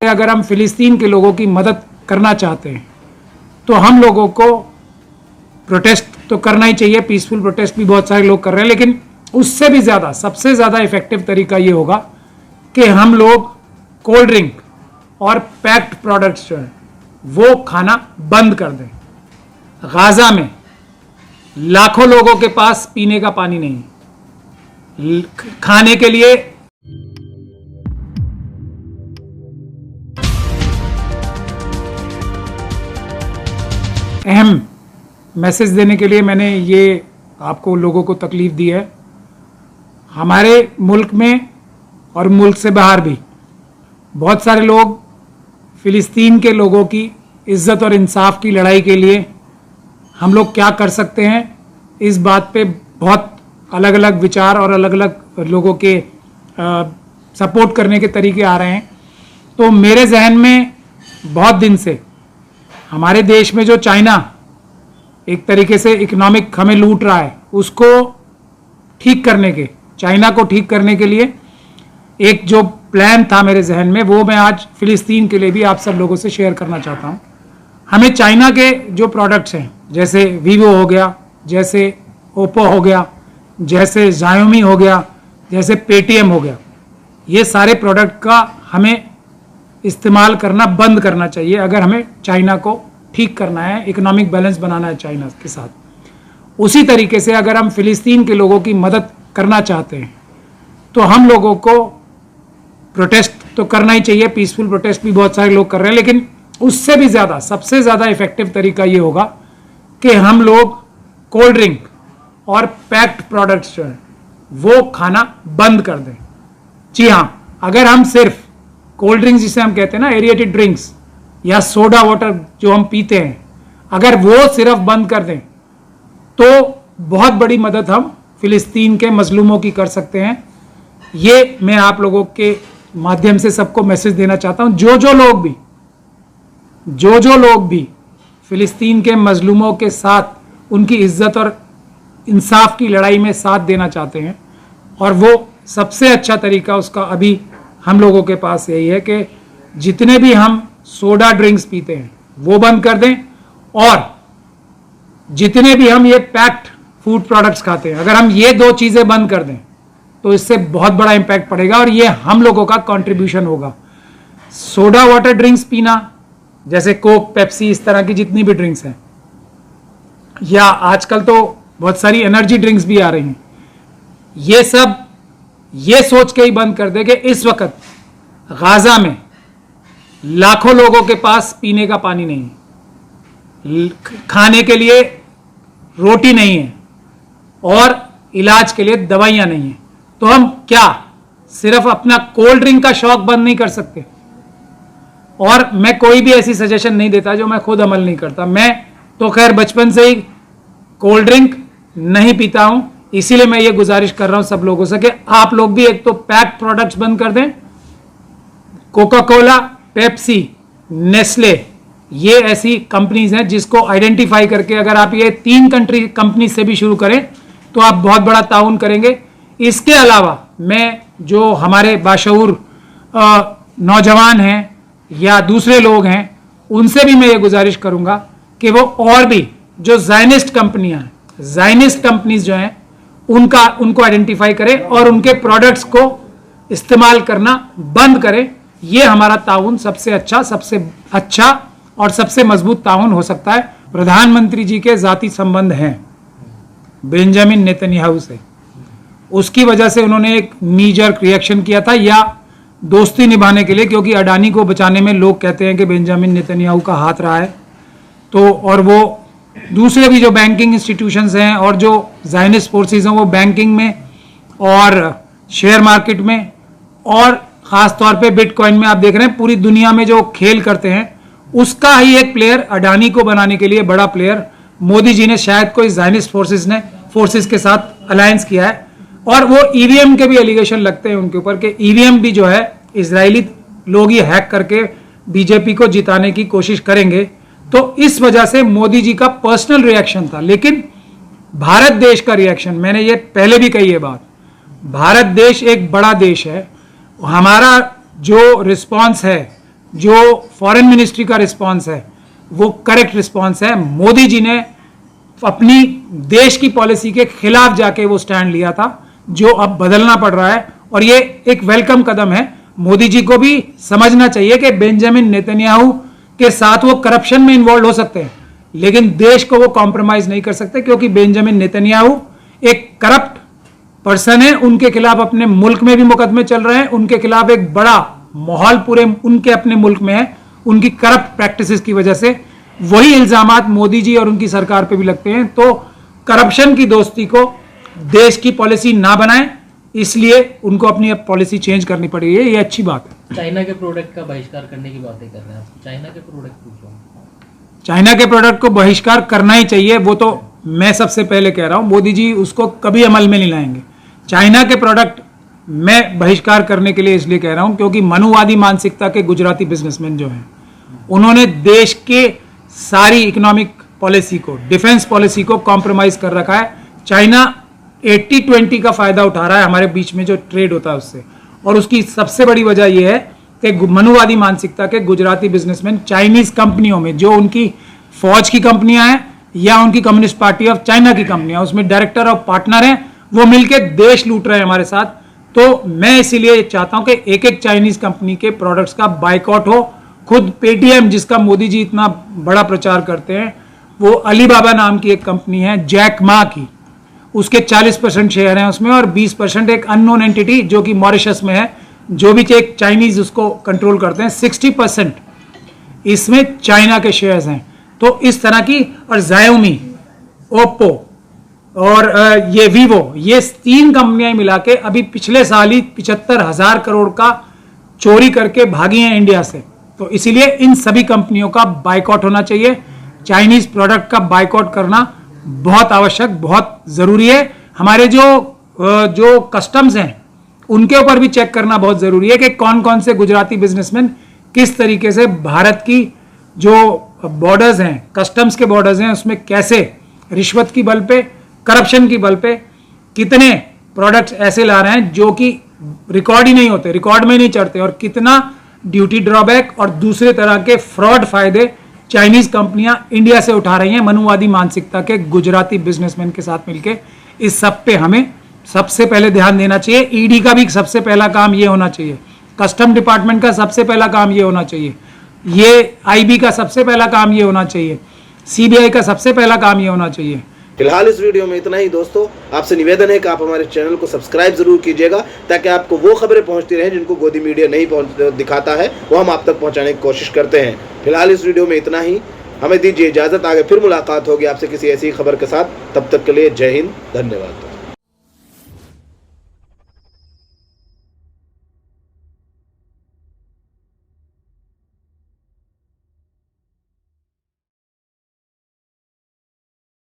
अगर हम फिलिस्तीन के लोगों की मदद करना चाहते हैं तो हम लोगों को प्रोटेस्ट तो करना ही चाहिए। पीसफुल प्रोटेस्ट भी बहुत सारे लोग कर रहे हैं, लेकिन उससे भी ज़्यादा सबसे ज़्यादा इफेक्टिव तरीका ये होगा कि हम लोग कोल्ड ड्रिंक और पैक्ड प्रोडक्ट्स जो है वो खाना बंद कर दें। गाज़ा में लाखों लोगों के पास पीने का पानी नहीं है, खाने के लिए अहम मैसेज देने के लिए मैंने ये आपको लोगों को तकलीफ दी है। हमारे मुल्क में और मुल्क से बाहर भी बहुत सारे लोग फ़िलिस्तीन के लोगों की इज़्ज़त और इंसाफ की लड़ाई के लिए हम लोग क्या कर सकते हैं, इस बात पे बहुत अलग अलग विचार और अलग अलग लोगों के सपोर्ट करने के तरीके आ रहे हैं। तो मेरे जहन में बहुत दिन से हमारे देश में जो चाइना एक तरीके से इकोनॉमिक हमें लूट रहा है, उसको ठीक करने के, चाइना को ठीक करने के लिए एक जो प्लान था मेरे जहन में, वो मैं आज फिलिस्तीन के लिए भी आप सब लोगों से शेयर करना चाहता हूँ। हमें चाइना के जो प्रोडक्ट्स हैं, जैसे वीवो हो गया, जैसे ओप्पो हो गया, जैसे Xiaomi हो गया, जैसे पेटीएम हो गया, ये सारे प्रोडक्ट का हमें इस्तेमाल करना बंद करना चाहिए अगर हमें चाइना को ठीक करना है, इकोनॉमिक बैलेंस बनाना है चाइना के साथ। उसी तरीके से अगर हम फिलिस्तीन के लोगों की मदद करना चाहते हैं तो हम लोगों को प्रोटेस्ट तो करना ही चाहिए। पीसफुल प्रोटेस्ट भी बहुत सारे लोग कर रहे हैं, लेकिन उससे भी ज़्यादा सबसे ज़्यादा इफेक्टिव तरीका ये होगा कि हम लोग कोल्ड ड्रिंक और पैक्ड प्रोडक्ट्स जो है वो खाना बंद कर दें। जी हाँ, अगर हम सिर्फ कोल्ड ड्रिंक्स जिसे हम कहते हैं ना, एरिएटेड ड्रिंक्स या सोडा वाटर जो हम पीते हैं, अगर वो सिर्फ बंद कर दें तो बहुत बड़ी मदद हम फिलिस्तीन के मजलूमों की कर सकते हैं। ये मैं आप लोगों के माध्यम से सबको मैसेज देना चाहता हूं। जो जो लोग भी फिलिस्तीन के मजलूमों के साथ उनकी इज्जत और इंसाफ की लड़ाई में साथ देना चाहते हैं, और वो सबसे अच्छा तरीका उसका अभी हम लोगों के पास यही है कि जितने भी हम सोडा ड्रिंक्स पीते हैं वो बंद कर दें, और जितने भी हम ये पैक्ड फूड प्रोडक्ट्स खाते हैं, अगर हम ये दो चीज़ें बंद कर दें तो इससे बहुत बड़ा इंपैक्ट पड़ेगा और ये हम लोगों का कंट्रीब्यूशन होगा। सोडा वाटर ड्रिंक्स पीना, जैसे कोक, पेप्सी, इस तरह की जितनी भी ड्रिंक्स हैं, या आजकल तो बहुत सारी एनर्जी ड्रिंक्स भी आ रही हैं, ये सब ये सोच के ही बंद कर दे कि इस वक्त गाज़ा में लाखों लोगों के पास पीने का पानी नहीं है, खाने के लिए रोटी नहीं है और इलाज के लिए दवाइयां नहीं है। तो हम क्या सिर्फ अपना कोल्ड ड्रिंक का शौक बंद नहीं कर सकते? और मैं कोई भी ऐसी सजेशन नहीं देता जो मैं खुद अमल नहीं करता। मैं तो खैर बचपन से ही कोल्ड ड्रिंक नहीं पीता हूं, इसीलिए मैं ये गुजारिश कर रहा हूं सब लोगों से कि आप लोग भी एक तो पैक्ड प्रोडक्ट्स बंद कर दें। कोका कोला, पेप्सी, नेस्ले, ये ऐसी कंपनीज हैं जिसको आइडेंटिफाई करके अगर आप ये 3 कंपनी से भी शुरू करें तो आप बहुत बड़ा ताउन करेंगे। इसके अलावा मैं जो हमारे बाशऊर नौजवान हैं या दूसरे लोग हैं, उनसे भी मैं ये गुजारिश करूंगा कि वो और भी जो ज़ायनिस्ट कंपनियां हैं, ज़ायनिस्ट कंपनीज जो हैं, उनको आइडेंटिफाई करें और उनके प्रोडक्ट्स को इस्तेमाल करना बंद करें। ये हमारा ताउन सबसे अच्छा और सबसे मजबूत ताउन हो सकता है। प्रधानमंत्री जी के ज़ाती संबंध हैं बेंजामिन नेतन्याहू से, उसकी वजह से उन्होंने एक नीजर्क रिएक्शन किया था, या दोस्ती निभाने के लिए, क्योंकि अडानी को बचाने में लोग कहते हैं कि बेंजामिन नेतन्याहू का हाथ रहा है। तो और वो दूसरे भी जो बैंकिंग इंस्टीट्यूशंस हैं और जो ज़ायनिस्ट फोर्सेस हैं, वो बैंकिंग में और शेयर मार्केट में और ख़ास तौर पे बिटकॉइन में आप देख रहे हैं पूरी दुनिया में जो खेल करते हैं, उसका ही एक प्लेयर अडानी को बनाने के लिए बड़ा प्लेयर मोदी जी ने शायद कोई ज़ायनिस्ट फोर्सेस के साथ अलायंस किया है। और वो ईवीएम के भी एलिगेशन लगते हैं उनके ऊपर कि ईवीएम भी जो है इजरायली लोग ही हैक करके बीजेपी को जिताने की कोशिश करेंगे। तो इस वजह से मोदी जी का पर्सनल रिएक्शन था। लेकिन भारत देश का रिएक्शन, मैंने ये पहले भी कही है बात, भारत देश एक बड़ा देश है, हमारा जो रिस्पांस है जो फॉरेन मिनिस्ट्री का रिस्पांस है वो करेक्ट रिस्पांस है। मोदी जी ने अपनी देश की पॉलिसी के खिलाफ जाके वो स्टैंड लिया था, जो अब बदलना पड़ रहा है, और ये एक वेलकम कदम है। मोदी जी को भी समझना चाहिए कि बेंजामिन नेतन्याहू के साथ वो करप्शन में इन्वॉल्व हो सकते हैं, लेकिन देश को वो कॉम्प्रोमाइज नहीं कर सकते, क्योंकि बेंजामिन नेतन्याहू एक करप्ट पर्सन है। उनके खिलाफ अपने मुल्क में भी मुकदमे चल रहे हैं, उनके खिलाफ एक बड़ा माहौल पूरे उनके अपने मुल्क में है, उनकी करप्ट प्रैक्टिसेस की वजह से। वही इल्जामात मोदी जी और उनकी सरकार पे भी लगते हैं। तो करप्शन की दोस्ती को देश की पॉलिसी ना बनाएं, इसलिए उनको अपनी अब पॉलिसी चेंज करनी पड़ेगी। ये अच्छी बात है। चाइना के प्रोडक्ट का बहिष्कार करने की बातें कर रहे हैं आप, चाइना के प्रोडक्ट पूछो। चाइना के प्रोडक्ट को बहिष्कार करना ही चाहिए, वो तो मैं सबसे पहले कह रहा हूं। मोदी जी उसको कभी अमल में नहीं लाएंगे। चाइना के प्रोडक्ट मैं बहिष्कार करने के लिए इसलिए कह रहा हूं क्योंकि मनुवादी मानसिकता के गुजराती बिजनेसमैन जो हैं, उन्होंने देश के सारी इकोनॉमिक पॉलिसी को, डिफेंस पॉलिसी को कॉम्प्रोमाइज कर रखा है। चाइना 80-20 का फायदा उठा रहा है हमारे बीच में जो ट्रेड होता है उससे, और उसकी सबसे बड़ी वजह यह है कि मनुवादी मानसिकता के गुजराती बिजनेसमैन चाइनीज कंपनियों में, जो उनकी फौज की कंपनियां हैं या उनकी कम्युनिस्ट पार्टी ऑफ चाइना की कंपनियां, उसमें डायरेक्टर और पार्टनर हैं, वो मिलकर देश लूट रहे हैं हमारे साथ। तो मैं इसीलिए चाहता हूं कि एक एक चाइनीज कंपनी के प्रोडक्ट्स का बाइकआउट हो। खुद पेटीएम, जिसका मोदी जी इतना बड़ा प्रचार करते हैं, वो अलीबाबा नाम की एक कंपनी है जैक मा की, उसके 40% शेयर हैं उसमें, और 20% एक अननोन एंटिटी जो कि मॉरिशस में है, जो भी एक चाइनीज उसको कंट्रोल करते हैं। 60% इसमें चाइना के शेयर्स हैं। तो इस तरह की, और जायोमी, ओप्पो और ये वीवो, ये 3 कंपनियां मिला के अभी पिछले साल ही 75,000 करोड़ का चोरी करके भागी हैं इंडिया से। तो इसीलिए इन सभी कंपनियों का बाइकआउट होना चाहिए। चाइनीज प्रोडक्ट का बाइकआउट करना बहुत आवश्यक, बहुत जरूरी है। हमारे जो कस्टम्स हैं उनके ऊपर भी चेक करना बहुत जरूरी है कि कौन कौन से गुजराती बिजनेसमैन किस तरीके से भारत की जो बॉर्डर्स हैं, कस्टम्स के बॉर्डर्स हैं, उसमें कैसे रिश्वत की बल पे, करप्शन की बल पे कितने प्रोडक्ट्स ऐसे ला रहे हैं जो कि रिकॉर्ड ही नहीं होते, रिकॉर्ड में नहीं चढ़ते, और कितना ड्यूटी ड्रॉबैक और दूसरे तरह के फ्रॉड फायदे चाइनीज कंपनियां इंडिया से उठा रही हैं मनुवादी मानसिकता के गुजराती बिजनेसमैन के साथ मिलकर। इस सब पे हमें सबसे पहले ध्यान देना चाहिए। ईडी का भी सबसे पहला काम ये होना चाहिए, कस्टम डिपार्टमेंट का सबसे पहला काम ये होना चाहिए, ये आईबी का सबसे पहला काम ये होना चाहिए, सीबीआई का सबसे पहला काम ये होना चाहिए। फिलहाल इस वीडियो में इतना ही दोस्तों। आपसे निवेदन है कि आप हमारे चैनल को सब्सक्राइब जरूर कीजिएगा, ताकि आपको वो खबरें पहुंचती रहें जिनको गोदी मीडिया नहीं दिखाता है, वो हम आप तक पहुंचाने की कोशिश करते हैं। फिलहाल इस वीडियो में इतना ही, हमें दीजिए इजाजत। आगे फिर मुलाकात होगी आपसे किसी ऐसी खबर के साथ। तब तक के लिए जय हिंद, धन्यवाद।